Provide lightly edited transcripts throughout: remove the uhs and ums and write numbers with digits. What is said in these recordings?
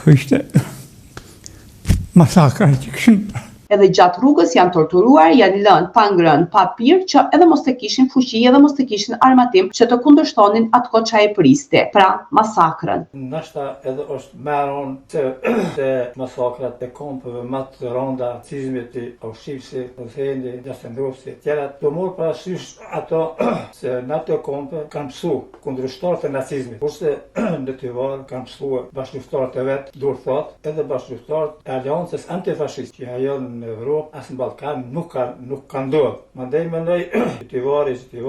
Ishte masakra që kishin. Edhe gjatë rrugës janë torturuar, janë lënë pa ngrënë, pa pirë, që edhe mos të kishin fuqi, edhe mos të kishin armatim që të kundërshtonin atko çaj priste, pra masakrën. Nashta edhe është meron se masakrat e kompëve më të rënda, nacizmit, Auschwitz, Ozeni, Jasenovac, tjerat, do morë parasysh ato se në ato kompe kanë mësu kundërshtarët e nacizmit, kurse në Tivar kanë mësuar bashkëluftëtarët e vet, duhet thot, edhe bashkëluftëtarët e Aleancës Antifashiste, që ajo në Evropë, as në Ballkan nuk kanë ndodhur. Mandej mendoj Tivar është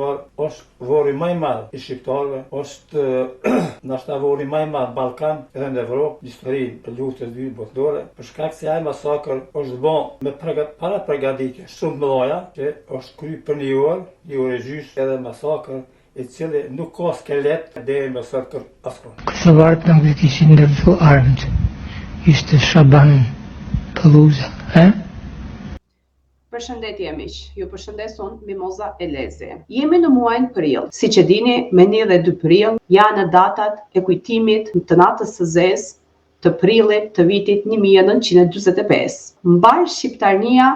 vori më i madh i shqiptarëve, është ndoshta vori më i madh në Ballkan edhe në Evropë, në historinë e luftës së dytë botërore, për shkak se ai masakër është bën me para përgatitje shumë të mëdha, që është kryer për një orë gjysmë edhe masakër i cili nuk ka skelet deri më sot kur askon. Kosovarët nuk kishin ndërtu armët. Ishte Shaban Palluza, Përshëndetje miq, ju përshëndes unë Mimoza Elezi. Jemi në muajin prill. Siç e dini, me 1 dhe 2 prill janë datat e kujtimit të natës së zezë të prillit të vitit 1945. Mbar shqiptarnia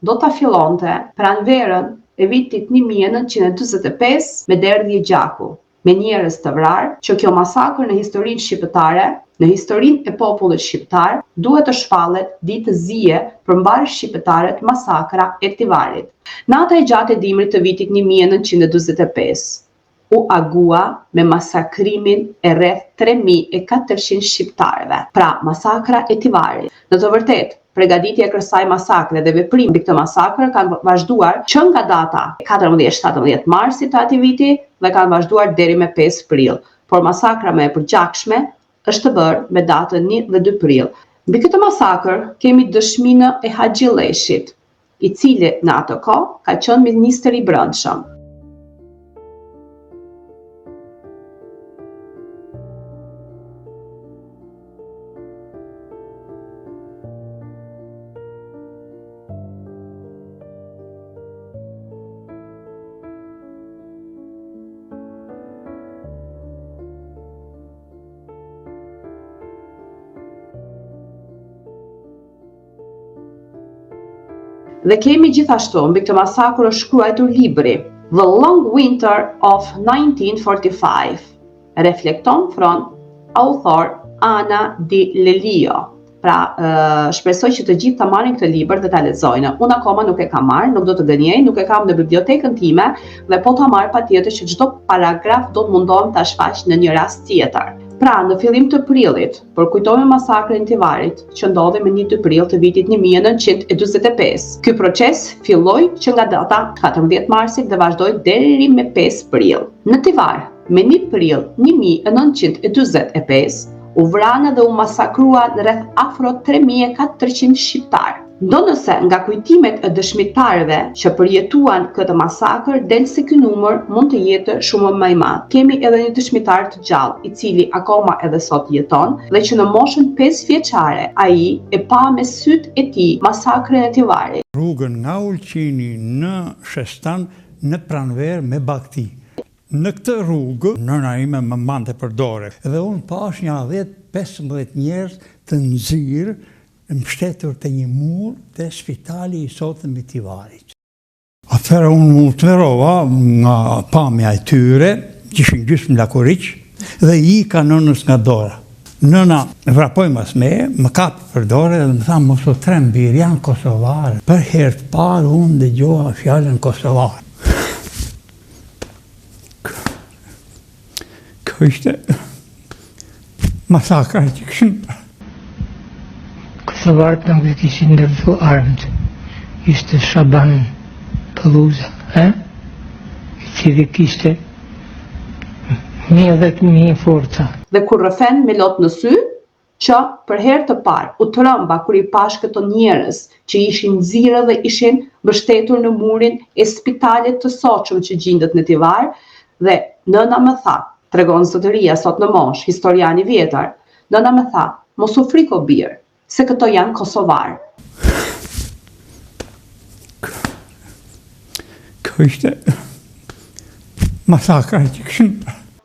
do ta fillonte pranverën e vitit 1945 me derdhje gjaku, me njerëz të vrarë, që kjo masakër në historinë shqiptare, në historinë e popullit shqiptar, duhet të shfallet ditë zije për mbar shqiptarët masakra e Tivarit. Nata e gjatë e dimrit të vitit 1945 u agua me masakrimin e rreth 3400 shqiptarëve, pra masakra e Tivarit. Në të vërtetë, përgatitja e kësaj masakre dhe veprimi mbi këtë masakër kanë vazhduar që nga data 14-17 marsit të atij viti dhe kanë vazhduar deri me 5 prill. Por masakra më e përgjakshme është të bërë me datën 1 dhe 2 prill. Mbi këtë masakër kemi dëshminë e Haxhi Lleshit, i cili në atë kohë ka qenë ministër i brendshëm. Dhe kemi gjithashtu mbi këtë masakër është shkruar libri The Long Winter of 1945, reflekton from author Ana Di Lelio. Pra, shpresoj që të gjithë ta marrin këtë libër dhe ta lexojnë. Unë akoma nuk e kam marrë, nuk do të gënjej, nuk e kam në bibliotekën time dhe po ta marr patjetër që çdo paragraf do të mundohem ta shfaq në një rast tjetër. Pra, në fillim të prillit, përkujtojmë masakrën e Tivarit, që ndodhi më 1-2 prill të vitit 1945. Ky proces filloi që nga data 14 marsit dhe vazhdoi deri me 5 prill. Në Tivar, me 1 prill 1945, u vranë dhe u masakruan rreth afro 3400 shqiptarë. Ndonëse nga kujtimet e dëshmitarëve që përjetuan këtë masakër del se ky numër mund të jetë shumë më i madh. Kemi edhe një dëshmitar të gjallë, i cili akoma edhe sot jeton dhe që në moshën 5 vjeçare ai e pa me sytë e tij masakrën e Tivarit. Rrugën nga Ulqini në Shestan në pranverë me Bakti. Në këtë rrugë, nëna ime më mante për dore, dhe unë pash një 10-15 njerëz të nxirë, mbështetur të një mur të spitali i sotëm i Tivarit. Atëherë unë më utërova nga pamja e tyre, që ishin gjysmë lakuriq, dhe i ka nënës nga dora. Nëna vrapoj mas me, më kapë për dore dhe më tha, mos o trembir, janë kosovarë. Për herë të parë unë dëgjova fjalën kosovarë. Kjo ishte masakra që kishin. Kosovarët nuk kishin ndërtu armët. Ishte Shaban Palluza, i cili kishte 10.000 forca. Dhe kur rrëfen me lot në sy, që për herë të parë u trëmba kur i pash këto njerëz që ishin nxirë dhe ishin mbështetur në murin e spitalit të Soçëm që gjendet në Tivar, dhe nëna më tha, tregon zotëria sot në mosh, historian i vjetër, nëna më tha, mos u friko birë, se këto janë kosovarë. Kjo ishte masakra që kishin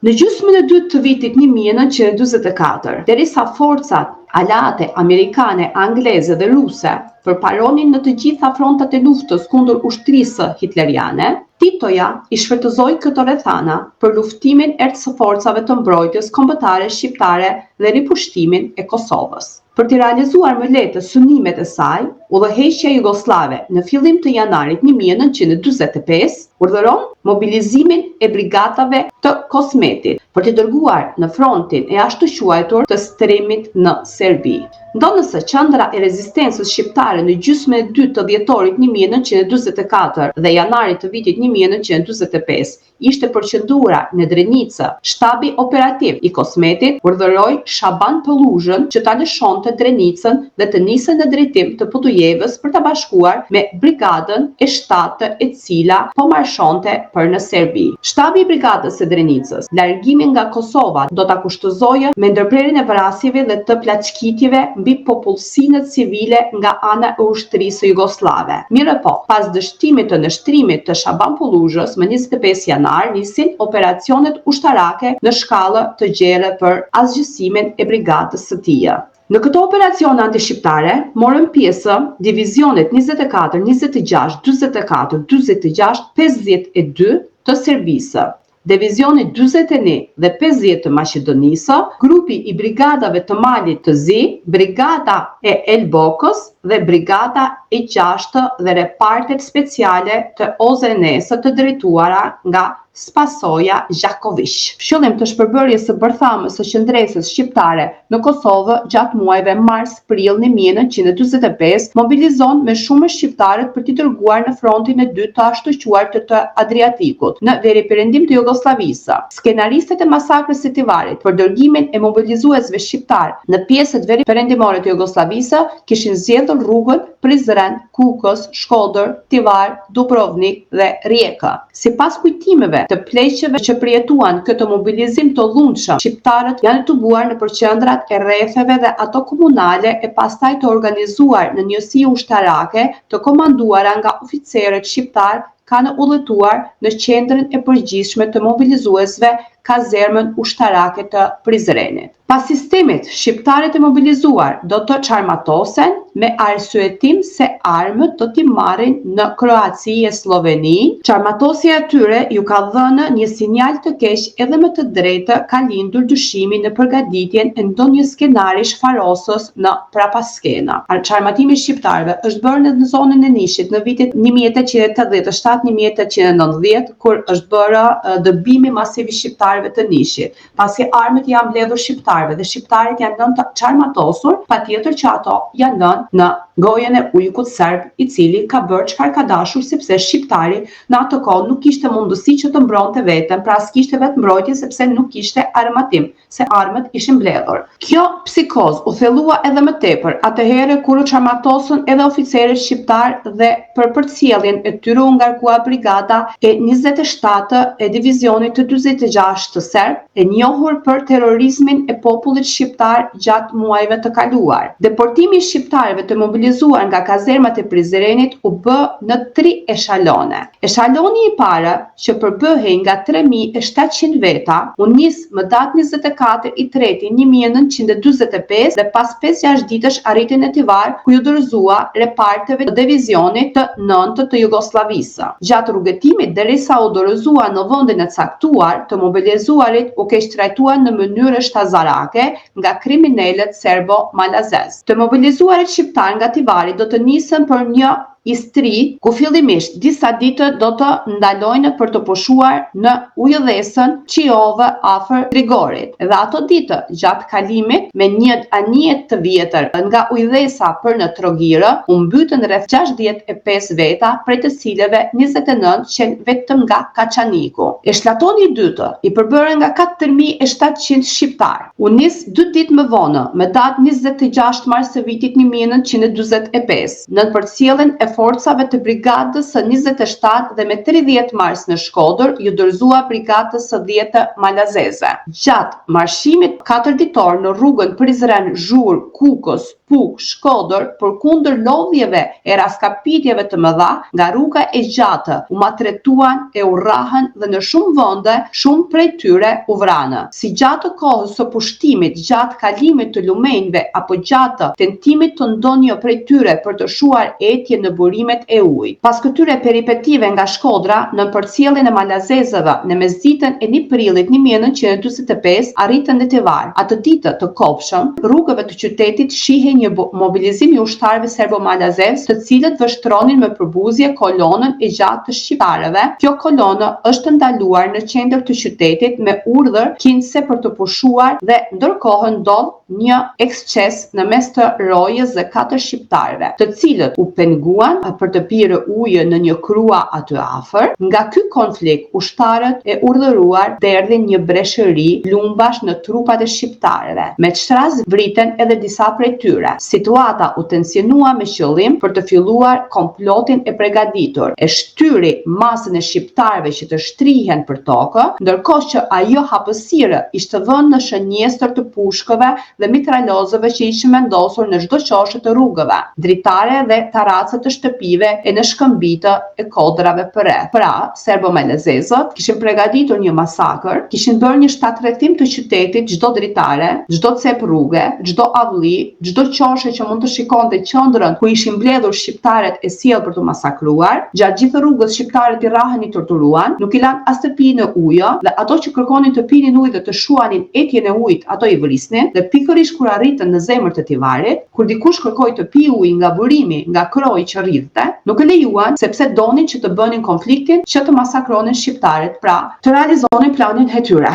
Në gjysmën e dytë të vitit 1944, derisa forcat alate amerikane, angleze dhe ruse përparonin në të gjitha frontat e luftës kundër ushtrisë hitleriane, Titoja i shfrytëzoi këto rrethana për luftimin e forcave të mbrojtjes kombëtare shqiptare dhe ripushtimin e Kosovës. Për të realizuar më lehtë synimet e saj, udhëheqja jugoslave në fillim të janarit 1945 urdhëron mobilizimin e brigadave të Kosmetit për të dërguar në frontin e ashtu quajtur të Stremit në Serbi. Ndonëse qendra e rezistencës shqiptare në gjysmën e dytë të dhjetorit 1944 dhe janarit të vitit 1945 ishte përqendruar në Drenicë, shtabi operativ i Kosmetit urdhëroi Shaban Pëlluzhën që ta lëshonte Drenicën dhe të nisë në drejtim të Podujevës për ta bashkuar me brigadën e 7 e cila po marshonte për në Serbi. Shtabi i brigadës së Drenicës, largimin nga Kosova do ta kushtëzoje me ndërprerjen e vrasjeve dhe të plaçkitjeve mbi popullsinë civile nga ana e ushtrisë jugoslave. Mirëpo, pas dështimit të nështrimit të Shaban Pëlluzhës më 25 janar nisin operacionet ushtarake në shkallë të gjerë për asgjësimin e brigadës së tij. Në këto operacione antishqiptare morën pjesë divizionet 24, 26, 44, 46, 52 të Serbisë, divizioni 41 dhe 50 të Maqedonisë, grupi i brigadave të Malit të Zi, brigada e Elbokës dhe brigada e 6 dhe repartet speciale të OZN-së të drejtuara nga Spasoja Gjaković. Fillim të shpërbërjes së bërthamës së qendresës shqiptare në Kosovë gjatë muajve mars-prill 1945 mobilizon me shumë shqiptarët për t'i dërguar në frontin e dytë të ashtu quajtur të Adriatikut, në veriperëndim të Jugosllavisë. Skenaristët e masakrës së Tivarit për dërgimin e mobilizuesve shqiptar në pjesët veriperëndimore të Jugosllavisë kishin zgjedhur rrugën Prizren, Kukës, Shkodër, Tivar, Dubrovnik dhe Rijeka. Sipas kujtimeve të pleqeve që përjetuan këtë mobilizim të dhunshëm, shqiptarët janë tubuar në përqendrat e rretheve dhe ato komunale e pastaj të organizuar në njësi ushtarake të komanduara nga oficerët shqiptar kanë udhëtuar në qendrën e përgjithshme të mobilizuesve kazermën ushtarake të Prizrenit. Pas sistemit, shqiptarët e mobilizuar do të çarmatosen me arsyetim se armët do t'i marrin në Kroaci e Sloveni. Çarmatosja e tyre ju ka dhënë një sinjal të keq edhe më të drejtë ka lindur dyshimi në përgatitjen e ndonjë skenari shfarosës në prapaskena. Çarmatimi i shqiptarëve është bërë në zonën e Nishit në vitet 1887-1890 kur është bërë dëbimi masiv i shqiptarëve të Nishit. Pasi armët janë mbledhur shqiptarëve dhe shqiptarët janë lënë të çarmatosur, patjetër që ato janë lënë në gojën e ujkut serb, i cili ka bërë çfarë ka dashur sepse shqiptari në atë kohë nuk kishte mundësi që të mbronte veten, pra s'kishte vetë mbrojtje sepse nuk kishte armatim, se armët ishin mbledhur. Kjo psikoz u thellua edhe më tepër atëherë kur u çarmatosën edhe oficerët shqiptar dhe për përcjelljen e tyre u ngarkua brigada e 27 e divizionit të 46 të serb, e njohur për terrorizmin e popullit shqiptar gjatë muajve të kaluar. Deportimi i shqiptarëve të mobilizuar nga kazermat e Prizrenit u bë në 3 eshalone. Eshaloni i parë, që përbëhej nga 3700 veta, u nis më datë 24/3/1945 dhe pas 5-6 ditësh arriti në Tivar, ku ju dorëzua reparteve të divizionit të 9 të Jugosllavisë. Gjatë rrugëtimit derisa u dorëzua në vendin e caktuar, të mobilizuarit u keq trajtuar në mënyrë shtazarake nga kriminalët serbo-malazez. Të mobilizuarit shqiptar nga Tivari do të nisën për një Istri, ku fillimisht disa ditë do të ndalojnë për të pushuar në ujëdhesën Qiove afër Trigorit. Dhe ato ditë, gjatë kalimit me një anijet të vjetër nga ujëdhesa për në Trogirë, u mbytën rreth 65 veta, prej të cilëve 29 qenë vetëm nga Kaçaniku. Eshlatoni i dytë, i përbërë nga 4700 shqiptar, u nis 2 ditë më vonë, me datë 26 mars të vitit 1945, në përcjelljen e forcave të brigadës së 27 dhe me 30 mars në Shkodër ju dorëzua brigadës së 10 malazeze. Gjatë marshimit 4 ditor në rrugën Prizren, Zhurë, Kukës, Puk, Shkodër, përkundër lodhjeve e raskapitjeve të mëdha nga rruga e gjatë, u maltretuan e urrahën dhe në shumë vende shumë prej tyre u vranë. Si gjatë kohës së pushtimit, gjatë kalimit të lumenjve apo gjatë tentimit të ndonjë prej tyre për të shuar etje në burimet e ujit. Pas këtyre peripetive nga Shkodra, në përcjelljen e malazezëve në mesditën e 1 prillit 1945 arritën në Tivar. Atë ditë të kopshëm, rrugëve të qytetit shihej një mobilizim i ushtarëve serbo-malazez, të cilët vështronin me përbuzje kolonën e gjatë të shqiptarëve. Kjo kolonë është ndaluar në qendër të qytetit me urdhër kinse për të pushuar dhe ndërkohë ndodh një eksces në mes të rojës dhe 4 shqiptarëve, të cilët u penguan për të pirë ujë në një krua aty afër. Nga ky konflikt, ushtarët e urdhëruar derdhin një breshëri lumbash në trupat e shqiptarëve. Me shtras vriten edhe disa prej tyre. Situata u tensionua me qëllim për të filluar komplotin e përgatitur. E shtyri masën e shqiptarëve që të shtrihen për tokë, ndërkohë që ajo hapësirë ishte vënë në shënjestër të pushkëve dhe mitralozëve që ishin vendosur në çdo qoshe të rrugëve, dritare dhe taracë të shtëpive e në shkëmbitë e kodrave për rreth. Pra, serbo-malazezët kishin përgatitur një masakër, kishin bërë një shtatrrethim të qytetit, çdo dritare, çdo cep rruge, çdo avlli, çdo qoshe që mund të shikonte qendrën ku ishin mbledhur shqiptarët e sjell për të masakruar. Gjatë gjithë rrugës shqiptarët i rrahën, i torturuan, nuk i lanë as të pinë ujë, dhe ato që kërkonin të pinin ujë dhe të shuanin etjen e ujit, ato i vrisnin, dhe pikërisht kur arritën në zemër të Tivarit, kur dikush kërkoi të pi ujë nga burimi, nga kroji që rrithte, nuk e lejuan sepse donin që të bënin konfliktin që të masakronin shqiptarët, pra të realizonin planin e tyre.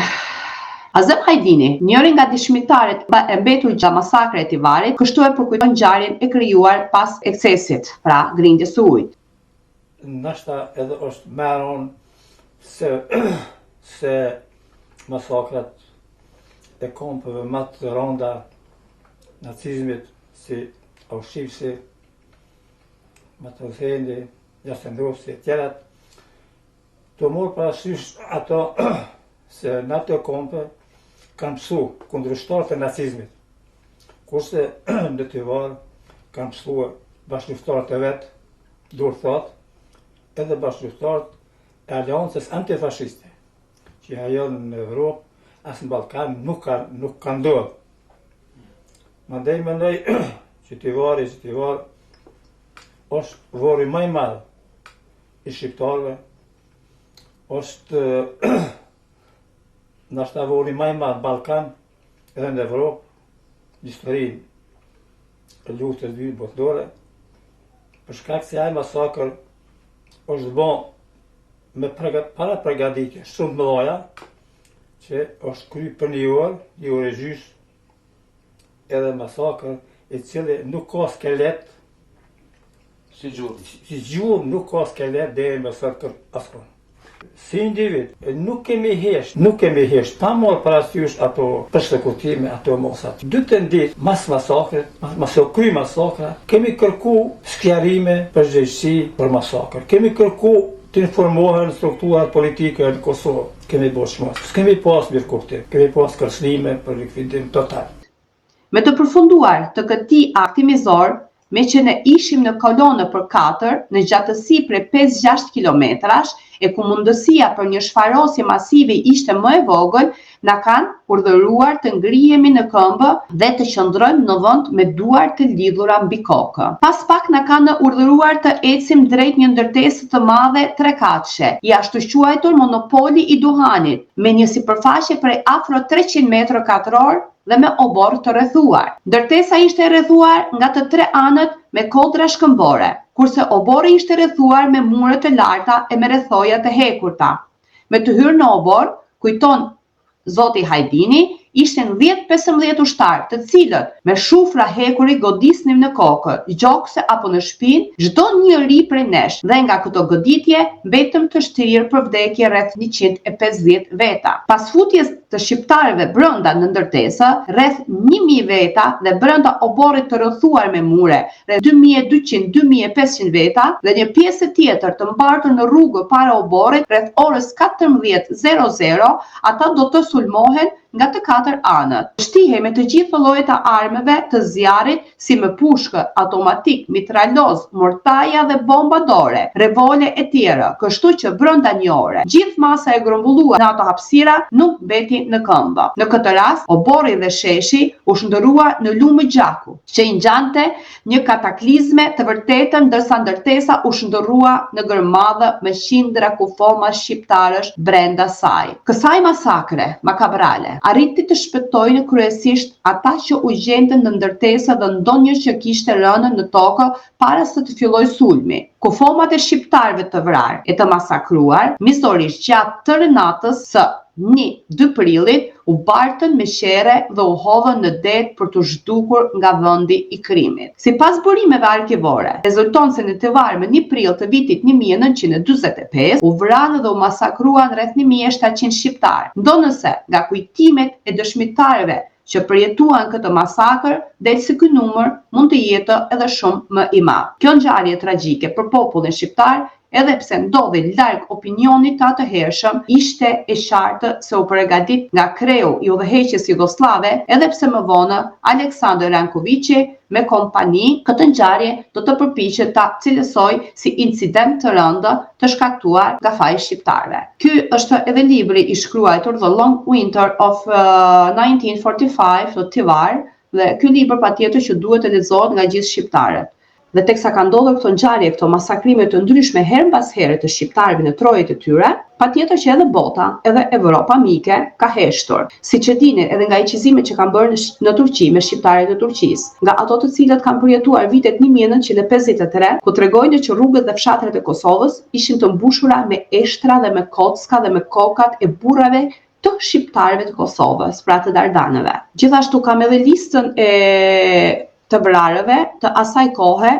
Azem Hajdini, njëri nga dëshmitarët e mbetur gjatë masakrit të Tivarit, kështu e përkujton ngjarjen e krijuar pas eksesit, pra grindjes së ujit. Nashta edhe është më rënd se masakrat e kompëve më të rënda nacizmit, si Auschwitz, Mauthausen, Jasendovci e tjerat, të morë parasysh ato se në ato kompe kanë mësu kundërshtarët e nacizmit, kurse në Tivar kanë mësuar bashkëluftëtarët e vetë, dur thot, edhe bashkëluftëtarët e aleancës antifashiste, që ajo në Evropë, as në Ballkan nuk kanë ndodhur. Mandej mendoj që Tivar është vori më i madh i shqiptarëve, është nashta vori më i madh në Ballkan edhe në Evropë, në historinë e luftës së dytë botërore, për shkak se ai masakër është bën me para përgatitje shumë të mëdha, që është kry për një orë e gjys, edhe masakër i cili nuk ka skelet, si gjurmë nuk ka skelet deri më sot askon. Si individ, nuk kemi hesh, pa morë parasysh ato përsekutime, ato mosat. Dytën ditë, mas masakrit, mas o kry masakra, kemi kërku sqarime për përgjegjësi për masakër. Kemi kërku të informohen strukturat politike në Kosovë. Kemi bërë shmos. S'kemi pas mirë kuptim, kemi pas kërcënime për likvidim total. Me të përfunduar të këtij akti mizor, me që ne ishim në kolonë për 4 në gjatësi prej 5-6 kilometrash, e ku mundësia për një shfarosje masive ishte më e vogël, na kanë urdhëruar të ngrihemi në këmbë dhe të qëndrojmë në vend me duart të lidhura mbi kokë. Pas pak na kanë urdhëruar të ecim drejt një ndërtese të madhe 3 katëshe, i ashtu quajtur monopoli i duhanit, me një sipërfaqe prej afro 300 metra katror dhe me obor të rrethuar. Ndërtesa ishte rrethuar nga të 3 anët me kodra shkëmbore, kurse obori ishte rrethuar me mure të larta e me rrethoja të hekurta. Me të hyrë në obor, kujton Zoti Hajdini, ishten 10-15 ushtarë, të cilët me shufra hekuri godisnim në kokë, gjokse apo në shpinë çdo njeri prej nesh, dhe nga këto goditje mbetëm të shtrirë për vdekje rreth 150 veta. Pas futjes të shqiptarëve brenda në ndërtesë, rreth 1000 veta dhe brenda oborrit të rrethuar me mure, rreth 2200-2500 veta dhe një pjesë tjetër të mbartur në rrugë para oborrit rreth orës 14:00, ata do të sulmohen nga të 4 anët. Shtihe me të gjithë llojet e armëve të zjarrit si me pushkë automatik, mitraloz, mortaja dhe bomba dore, revole e tjera, kështu që brenda një ore gjithë masa e grumbulluar në ato hapësira nuk mbeti në këmbë. Në këtë rast, oborri dhe sheshi u shndërrua në lumë gjaku, që i ngjante një kataklizme të vërtetën, ndërsa ndërtesa u shndërrua në gërmadhë me qindra kufoma shqiptarësh brenda saj. Kësaj masakre makabrale arriti të shpëtojnë kryesisht ata që u gjenden në ndërtesa dhe ndonjë që kishte rënë në tokë para se të fillojë sulmi. Kufomat e shqiptarëve të vrarë e të masakruar, mizorisht gjatë tërë natës së 1-2 prillit, u bartën me qere dhe u hodhën në det për të zhdukur nga vendi i krimit. Sipas burimeve arkivore, rezulton se në të varmën 1 prill të vitit 1945 u vranë dhe u masakruan rreth 1700 shqiptarë, ndonëse nga kujtimet e dëshmitarëve që përjetuan këtë masakër, del se ky numër mund të jetë edhe shumë më i madh. Kjo ngjarje tragjike për popullin shqiptar, edhe pse ndodhi larg opinionit të atëhershëm, ishte e qartë se u përgatit nga kreu i udhëheqjes jugoslave, edhe pse më vonë Aleksandar Rankovići me kompani këtë ngjarje do të përpiqet ta cilësoj si incident të rëndë të shkaktuar nga faji shqiptarëve. Ky është edhe libri i shkruar The Long Winter of 1945 të Tivar, dhe ky libër patjetër që duhet të lexohet nga gjithë shqiptarët. Dhe teksa ka ndodhur këto ngjarje, këto masakrime të ndryshme her mbas here të shqiptarëve në trojet e tyre, patjetër që edhe bota, edhe Evropa mike ka heshtur. Siç e dini edhe nga incizimet që kanë bërë në Turqi me shqiptarët e Turqisë, nga ato të cilët kanë përjetuar vitet 1953, ku tregojnë që rrugët dhe fshatrat e Kosovës ishin të mbushura me eshtra dhe me kocka dhe me kokat e burrave të shqiptarëve të Kosovës, pra të Dardanëve. Gjithashtu kam edhe listën e të vrarëve të asaj kohe